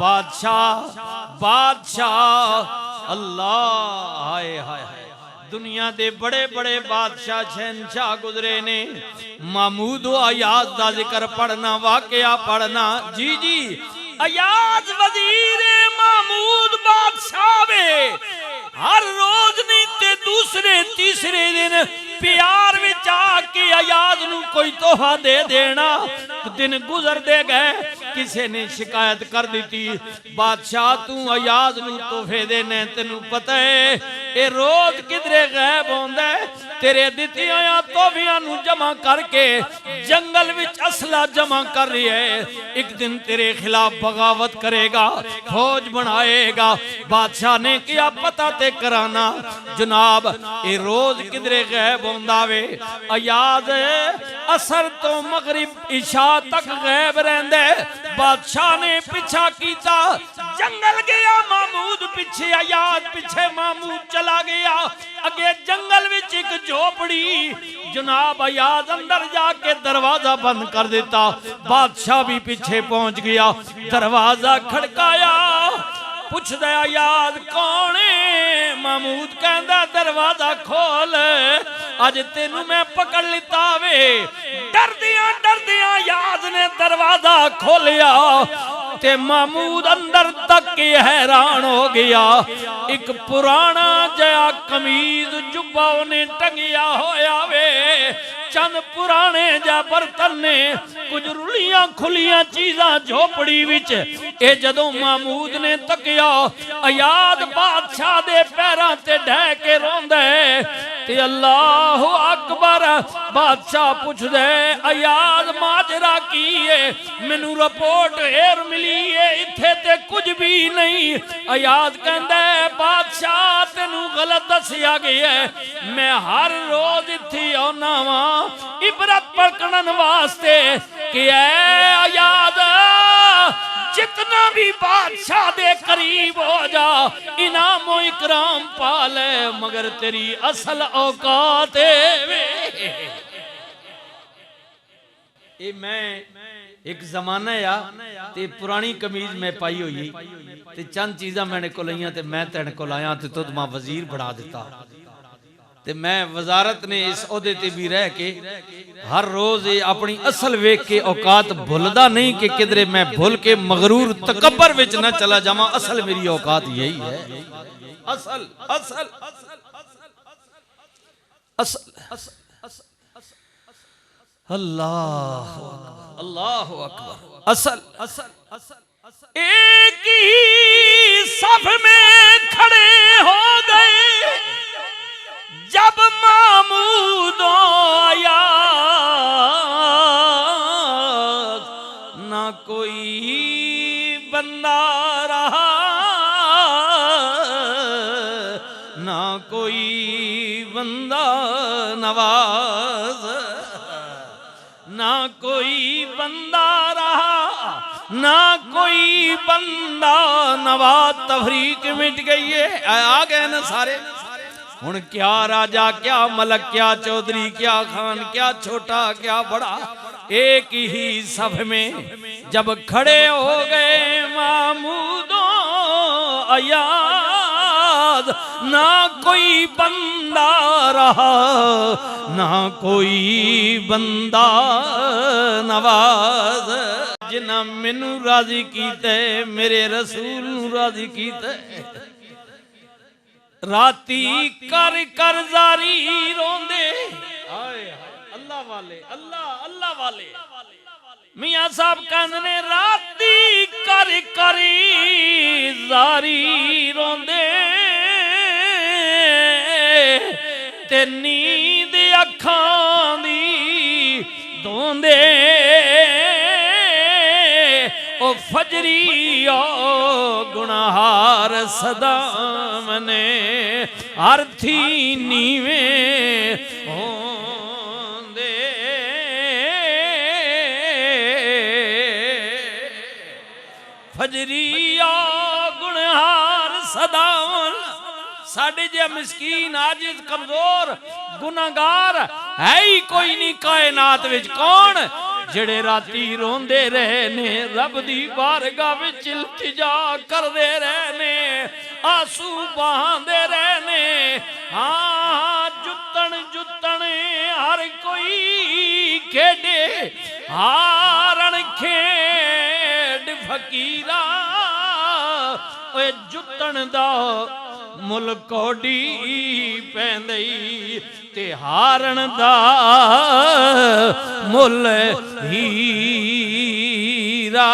बादशाह बादशाह अल्लाह हाय हाय हाय दुनिया दे बड़े बड़े बादशाह शहनशाह गुजरे ने। महमूद अयाज दा जिक्र पढ़ना वाकया पढ़ना जी जी अयाज वजीर महमूद बादशाह वे हर रोज नहीं ते दूसरे तीसरे दिन प्यार विच आके अयाज नू कोई तोहफा दे देना। दिन गुजरते गए किसी ने शिकायत कर दी बादशाह तू अयाज नू तोहफे देने तेनू पता है ये रोज किधरे गायब होंदा है तेरे दिती होया तोहफियां नू जमा करके जंगल विच असला जमा कर रही है एक दिन तेरे खिलाफ बगावत करेगा फौज बनाएगा। बादशाह ने क्या पता ते कराना जनाब ये रोज किधरे गायब होंदा वे अयाज असर तो मगरिब इशा तक गायब रहंदा है। बादशाह ने पीछा कीता जंगल गया महमूद पीछे अयाज पीछे महमूद चला गया अगे जंगल विच एक झोपड़ी जनाब अयाज अंदर जाके दरवाजा बंद कर देता। बादशाह भी पीछे पहुंच गया दरवाजा खड़काया पुछदा अयाज कौन है महमूद कहंदा दरवाजा खोल अज तेनू मैं पकड़ लिता वे। डरदियां डरदियां अयाज ने दरवाजा खोलिया ते महमूद अंदर तक के हैरान हो गया। एक पुराना जया कमीज जुब्बा ने टंगिया होया वे चंद पुराने जा बर्तन ने कुछ रुलियां खुलियां चीज़ां झोपड़ी विच ए जदों महमूद ने तकिया अयाज बादशाह दे पैरां ते ढह के रोंदा है ते अल्लाह अकबर। बादशाह पुछदे अयाज माजरा की है मैनू रिपोर्ट हेर मिली है इत्थे ते कुछ भी नहीं। अयाज कहंदा है बादशाह तेनू गलत दसिया गया है मैं हर रोज इत्थे आउना वां इबरत पकड़न वास्ते कि अयाज जितना भी बादशाह दे करीब हो जा इनाम व इकराम पाले मगर तेरी असल औकात ए मैं एक जमाना या ते पुरानी कमीज मैं पाई हुई ते चंद चीज़ां मैंने को लईयां ते मैं तेरे को आया ते तुद मां वजीर बना दिता ते मैं वजारत ने इस ओहदे ते भी रह के हर रोज अपनी असल वेख के औकात भुलदा नहीं कि किधरे मैं भूल के मगरूर तकब्बर विच न चला जावां। असल मेरी औकात यही है असल असल असल अल्लाह अल्लाह अकबर असल असल असल एक ही सफ में खड़े हो गए जब महमूद आया ना कोई बंदा रहा ना कोई बंदा नवाज ना कोई बंदा रहा ना कोई बंदा नवाज तफरीक मिट गई है आ गए ना सारे। हुन क्या राजा क्या मलक क्या चौधरी क्या खान क्या छोटा क्या बड़ा एक ही सफ में जब खड़े हो गए महमूदो अयाज ना कोई बंदा रहा ना कोई बंदा नवाज। जिन्ना मैनू राजी कीते मेरे रसूल राजी कीते राती कर कर जारी रोंदे अल्लाह वाले अल्लाह अल्लाह वाले मियां साहब कहंदे ने राती कर कर जारी रोंदे ते नींद अखां दी धोंदे ओ फजरी ओ गुनाहार सदा मने अर्थी नीवे होंदे फजरी ओ गुनाहार सदा साढ़े जे मिस्कीन आजिज कमजोर गुनाहगार है ही कोई नहीं कायनात विच कौन ਜਿਹੜੇ ਰਾਤੀ ਰੋਂਦੇ ਰਹੇ ਨੇ रब दी बारगाह विच इल्तिजा करदे रहे ने आंसू बहांदे रहे ने हाँ जुत्तन जुत्तन हर कोई खेडे हारण खेड फकीरा ओए जुत्तन दा मुल कौडी पैंदई ते हारण दा मुल हीरा